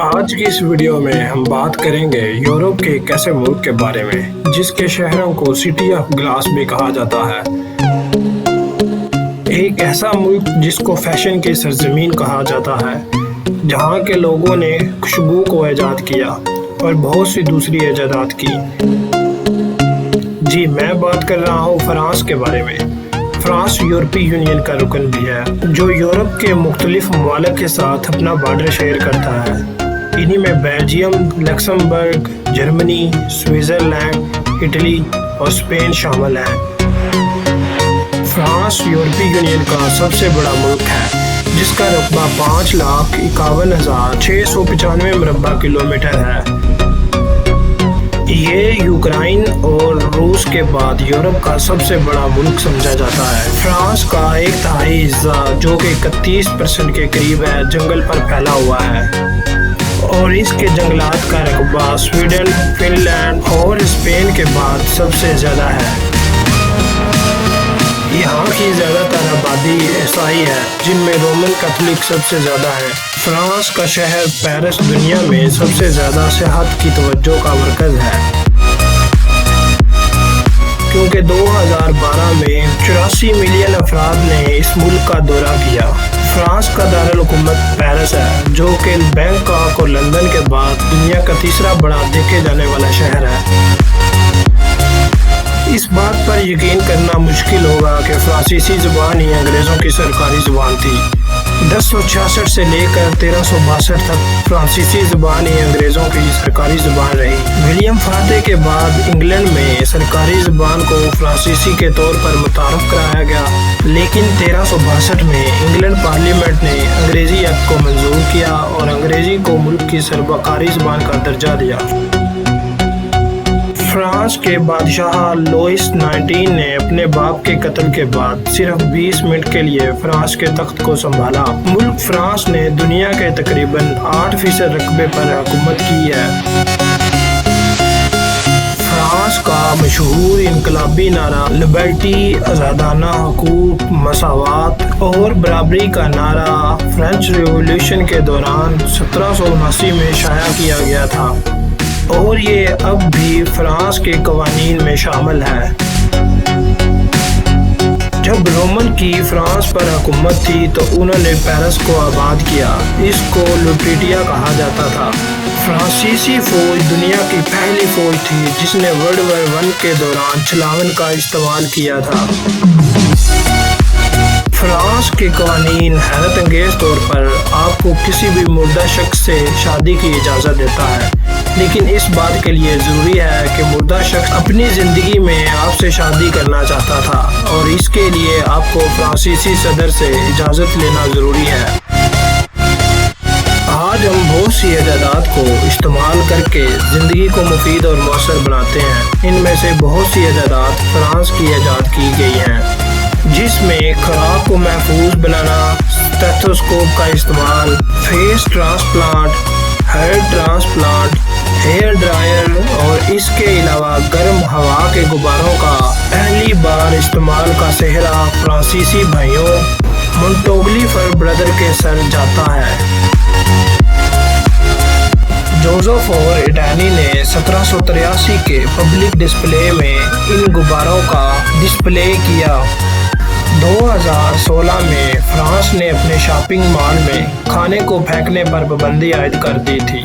آج کی اس ویڈیو میں ہم بات کریں گے یورپ کے ایک ایسے ملک کے بارے میں جس کے شہروں کو سٹی آف گلاس بھی کہا جاتا ہے۔ ایک ایسا ملک جس کو فیشن کی سرزمین کہا جاتا ہے، جہاں کے لوگوں نے خوشبو کو ایجاد کیا اور بہت سی دوسری ایجادات کی۔ جی میں بات کر رہا ہوں فرانس کے بارے میں۔ فرانس یورپی یونین کا رکن بھی ہے جو یورپ کے مختلف ممالک کے ساتھ اپنا بارڈر شیئر کرتا ہے۔ انہی میں Belgium, Luxembourg, Germany, Switzerland, Italy اور اسپین شامل ہیں۔ فرانس یورپی یونین کا سب سے بڑا ملک ہے جس کا رقبہ 5,51,695 مربع کلومیٹر ہے۔ یہ یوکرائن اور روس کے بعد یورپ کا سب سے بڑا ملک سمجھا جاتا ہے۔ فرانس کا 1/3 حصہ جو کہ 31% کے قریب ہے جنگل پر پھیلا ہوا ہے، اور اس کے جنگلات کا رقبہ سویڈن، فن لینڈ اور اسپین کے بعد سب سے زیادہ ہے۔ یہاں کی زیادہ تر آبادی عیسائی ہے جن میں رومن کیتھولک سب سے زیادہ ہے۔ فرانس کا شہر پیرس دنیا میں سب سے زیادہ سیاحت کی توجہ کا مرکز ہے، کیونکہ 2012 میں 84 ملین افراد نے اس ملک کا دورہ کیا۔ فرانس کا دارالحکومت پیرس ہے جو کہ بینکاک اور لندن کے بعد دنیا کا تیسرا بڑا دیکھے جانے والا شہر ہے۔ اس بات پر یقین کرنا مشکل ہوگا کہ فرانسیسی زبان ہی انگریزوں کی سرکاری زبان تھی۔ 1066 سے لے کر 1362 تک فرانسیسی زبان ہی انگریزوں کی سرکاری زبان رہی۔ ولیم فاتح کے بعد انگلینڈ میں سرکاری زبان کو فرانسیسی کے طور پر متعارف کرایا گیا، لیکن 1362 میں انگلینڈ پارلیمنٹ نے انگریزی ایکٹ کو منظور کیا اور انگریزی کو ملک کی سرکاری زبان کا درجہ دیا۔ فرانس کے بادشاہ لوئس 19 نے اپنے باپ کے قتل کے بعد صرف 20 منٹ کے لیے فرانس کے تخت کو سنبھالا۔ ملک فرانس نے دنیا کے تقریباً 8% رقبے پر حکومت کی ہے۔ فرانس کا مشہور انقلابی نعرہ لبرٹی، آزادانہ حقوق، مساوات اور برابری کا نعرہ فرینچ ریولیوشن کے دوران 1779 میں شائع کیا گیا تھا، اور یہ اب بھی فرانس کے قوانین میں شامل ہے۔ جب رومن کی فرانس پر حکومت تھی تو انہوں نے پیرس کو آباد کیا۔ اس کو لوٹیٹیا کہا جاتا تھا۔ فرانسیسی فوج دنیا کی پہلی فوج تھی جس نے ورلڈ وار 1 کے دوران چھلاوہ کا استعمال کیا تھا۔ فرانس کے قوانین حیرت انگیز طور پر آپ کو کسی بھی مردہ شخص سے شادی کی اجازت دیتا ہے، لیکن اس بات کے لیے ضروری ہے کہ مردہ شخص اپنی زندگی میں آپ سے شادی کرنا چاہتا تھا، اور اس کے لیے آپ کو فرانسیسی صدر سے اجازت لینا ضروری ہے۔ آج ہم بہت سی ایجادات کو استعمال کر کے زندگی کو مفید اور مؤثر بناتے ہیں۔ ان میں سے بہت سی ایجادات فرانس کی ایجاد کی گئی ہیں، جس میں خوراک کو محفوظ بنانا، اسٹیتھوسکوپ کا استعمال، face transplant, hair transplant, hair dryer, اور اس کے علاوہ گرم ہوا کے غباروں کا پہلی بار استعمال کا سہرا فرانسیسی بھائیوں مونٹوگلی فر برادر کے سر جاتا ہے۔ جوزف اور ایڈانی نے 1783 کے پبلک ڈسپلے میں ان غباروں کا ڈسپلے کیا۔ 2016 میں فرانس نے اپنے شاپنگ مال میں کھانے کو پھینکنے پر پابندی عائد کر دی تھی،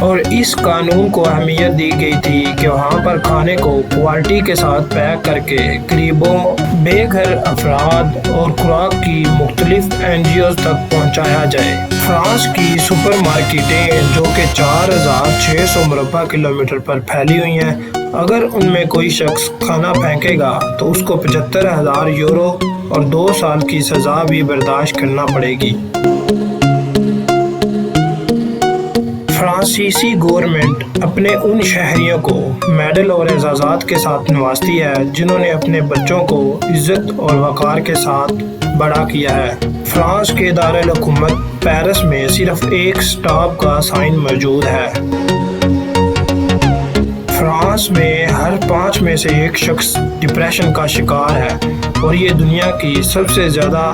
اور اس قانون کو اہمیت دی گئی تھی کہ وہاں پر کھانے کو کوالٹی کے ساتھ پیک کر کے غریبوں، بے گھر افراد اور خوراک کی مختلف NGOs تک پہنچایا جائے۔ فرانس کی سپر مارکیٹیں جو کہ 4,600 مربع کلومیٹر پر پھیلی ہوئی ہیں، اگر ان میں کوئی شخص کھانا پھینکے گا تو اس کو 75,000 یورو اور 2 سال کی سزا بھی برداشت کرنا پڑے گی۔ فرانسیسی گورنمنٹ اپنے ان شہریوں کو میڈل اور اعزازات کے ساتھ نوازتی ہے جنہوں نے اپنے بچوں کو عزت اور وقار کے ساتھ بڑا کیا ہے۔ فرانس کے دارالحکومت پیرس میں صرف ایک سٹاپ کا سائن موجود ہے۔ فرانس میں ہر 5 میں سے ایک شخص ڈپریشن کا شکار ہے، اور یہ دنیا کی سب سے زیادہ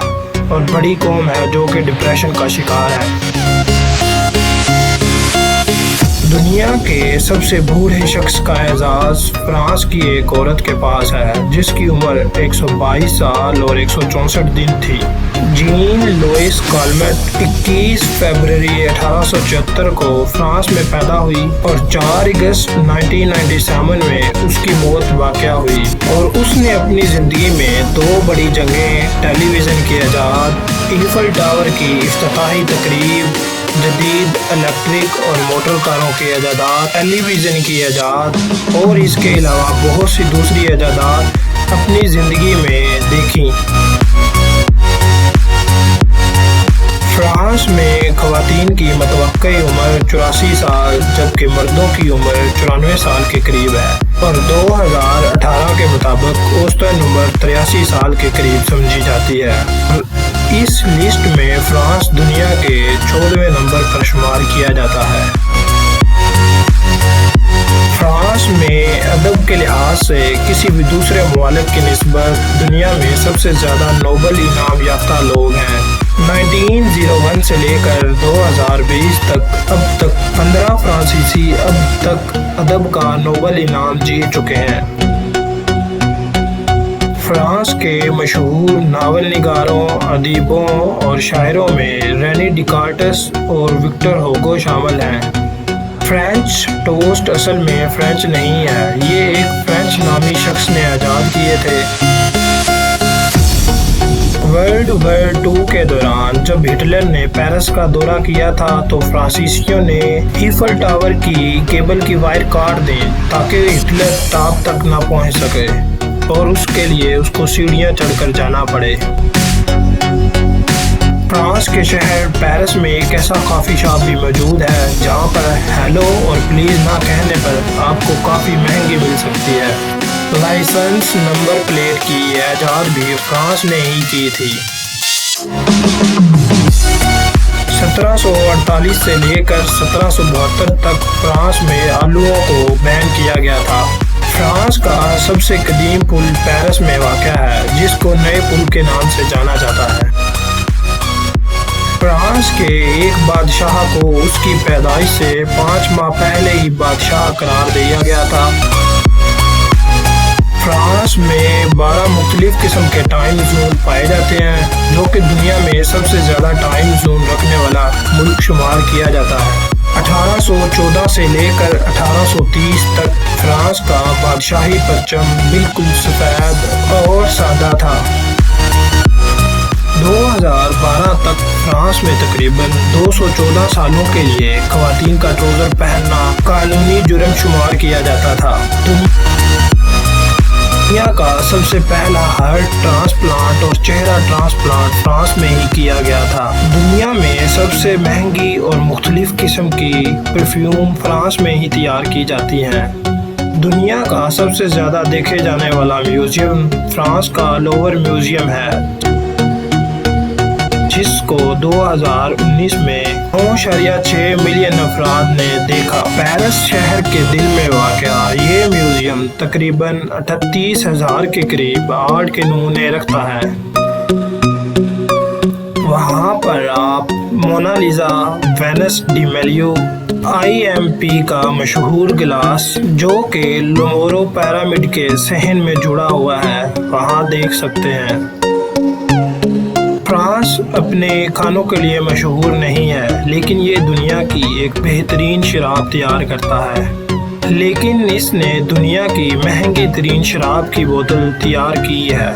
اور بڑی قوم ہے جو کہ ڈپریشن کا شکار ہے۔ دنیا کے سب سے بوڑھے شخص کا اعزاز فرانس کی ایک عورت کے پاس ہے جس کی عمر 122 سال اور 164 دن تھی۔ جین لوئس کالمٹ 21 فروری 1876 کو فرانس میں پیدا ہوئی اور 4 اگست 1997 میں اس کی موت واقع ہوئی، اور اس نے اپنی زندگی میں 2 بڑی جنگیں، ٹیلی ویژن کی ایجاد، ایفل ٹاور کی افتتاحی تقریب، جدید الیکٹرک اور موٹر کاروں کی ایجادات، ٹیلی ویژن کی ایجاد اور اس کے علاوہ بہت سی دوسری ایجادات اپنی زندگی میں دیکھیں۔ فرانس میں خواتین کی متوقع عمر 84 سال جبکہ مردوں کی عمر 94 سال کے قریب ہے، اور 2018 کے مطابق اوسطن عمر 83 سال کے قریب سمجھی جاتی ہے۔ اس لسٹ میں فرانس دنیا کے 14ویں نمبر پر شمار کیا جاتا ہے۔ فرانس میں ادب کے لحاظ سے کسی بھی دوسرے ممالک کی نسبت دنیا میں سب سے زیادہ نوبل انعام یافتہ لوگ ہیں۔ 1901 سے لے کر 2020 تک اب تک 15 فرانسیسی اب تک ادب کا نوبل انعام جیت چکے ہیں۔ فرانس کے مشہور ناول نگاروں، ادیبوں اور شاعروں میں رینی ڈیکارٹس اور وکٹر ہوگو شامل ہیں۔ فرینچ ٹوسٹ اصل میں فرینچ نہیں ہے، یہ ایک فرینچ نامی شخص نے ایجاد کیے تھے۔ ورلڈ وار 2 کے دوران جب ہٹلر نے پیرس کا دورہ کیا تھا تو فرانسیسیوں نے ایفل ٹاور کی کیبل کی وائر کاٹ دی تاکہ ہٹلر ٹاپ تک نہ پہنچ سکے، اور اس کے لیے اس کو سیڑھیاں چڑھ کر جانا پڑے۔ فرانس کے شہر پیرس میں ایک ایسا کافی شاپ بھی موجود ہے جہاں پر ہیلو اور پلیز نہ کہنے پر آپ کو کافی مہنگی مل سکتی ہے۔ لائسنس نمبر پلیٹ کی ایجاد بھی فرانس نے ہی کی تھی۔ 1748 سے لے کر 1772 تک فرانس میں آلوؤں کو بین کیا گیا تھا۔ فرانس کا سب سے قدیم پل پیرس میں واقع ہے جس کو نئے پل کے نام سے جانا جاتا ہے۔ فرانس کے ایک بادشاہ کو اس کی پیدائش سے 5 ماہ پہلے ہی بادشاہ قرار دیا گیا تھا۔ فرانس میں 12 مختلف قسم کے ٹائم زون پائے جاتے ہیں جو کہ دنیا میں سب سے زیادہ ٹائم زون رکھنے والا ملک شمار کیا جاتا ہے۔ 1814 سے لے کر 1830 تک فرانس کا بادشاہی پرچم بالکل سفید اور سادہ تھا۔ 2012 تک فرانس میں تقریباً 214 سالوں کے لیے خواتین کا ٹراؤزر پہننا قانونی جرم شمار کیا جاتا تھا۔ دنیا کا سب سے پہلا ہارٹ ٹرانسپلانٹ اور چہرہ ٹرانسپلانٹ فرانس میں ہی کیا گیا تھا۔ دنیا میں سب سے مہنگی اور مختلف قسم کی پرفیوم فرانس میں ہی تیار کی جاتی ہیں۔ دنیا کا سب سے زیادہ دیکھے جانے والا میوزیم فرانس کا لوور میوزیم ہے جس کو 2019 میں 9.6 ملین افراد نے دیکھا۔ پیرس شہر کے دل میں واقع یہ میوزیم تقریباً 38,000 کے قریب آرٹ کے نمونے رکھتا ہے۔ وہاں پر آپ مونا لیزا، وینس ڈی میلیو، IMP کا مشہور گلاس جو کہ لومورو پیرامڈ کے صحن میں جڑا ہوا ہے وہاں دیکھ سکتے ہیں۔ فرانس اپنے کھانوں کے لیے مشہور نہیں ہے لیکن یہ دنیا کی ایک بہترین شراب تیار کرتا ہے، لیکن اس نے دنیا کی مہنگی ترین شراب کی بوتل تیار کی ہے۔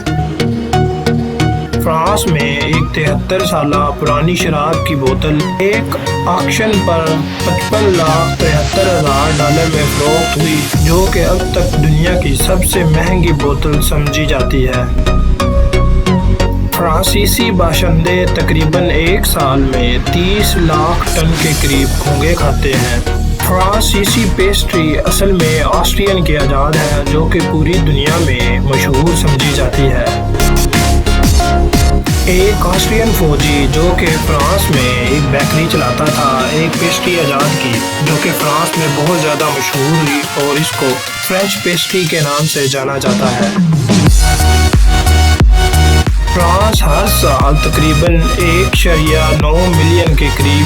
فرانس میں ایک 73 سالہ پرانی شراب کی بوتل ایک آکشن پر $55,73,000 میں فروخت ہوئی جو کہ اب تک دنیا کی سب سے مہنگی بوتل سمجھی جاتی ہے۔ فرانسیسی باشندے تقریباً ایک سال میں 30 لاکھ ٹن کے قریب گھونگے کھاتے ہیں۔ فرانسیسی پیسٹری اصل میں آسٹرین کی ایجاد ہے جو کہ پوری دنیا میں مشہور سمجھی جاتی ہے۔ ایک آسٹرین فوجی جو کہ فرانس میں ایک بیکری چلاتا تھا ایک پیسٹری ایجاد کی جو کہ فرانس میں بہت زیادہ مشہور ہوئی اور اس کو فرینچ پیسٹری کے نام سے جانا جاتا ہے۔ فرانس ہر سال تقریباً 1.9 ملین کے قریب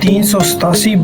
387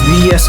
VS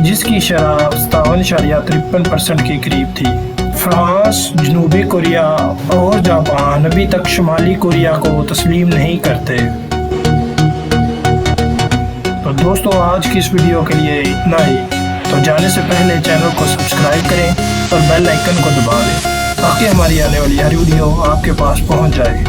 جس کی شرح 57.53% کے قریب تھی۔ فرانس، جنوبی کوریا اور جاپان ابھی تک شمالی کوریا کو تسلیم نہیں کرتے۔ تو دوستو آج کی اس ویڈیو کے لیے اتنا ہی۔ تو جانے سے پہلے چینل کو سبسکرائب کریں اور بیل آئیکن کو دبا دیں تاکہ ہماری آنے والی ہر ویڈیو آپ کے پاس پہنچ جائے۔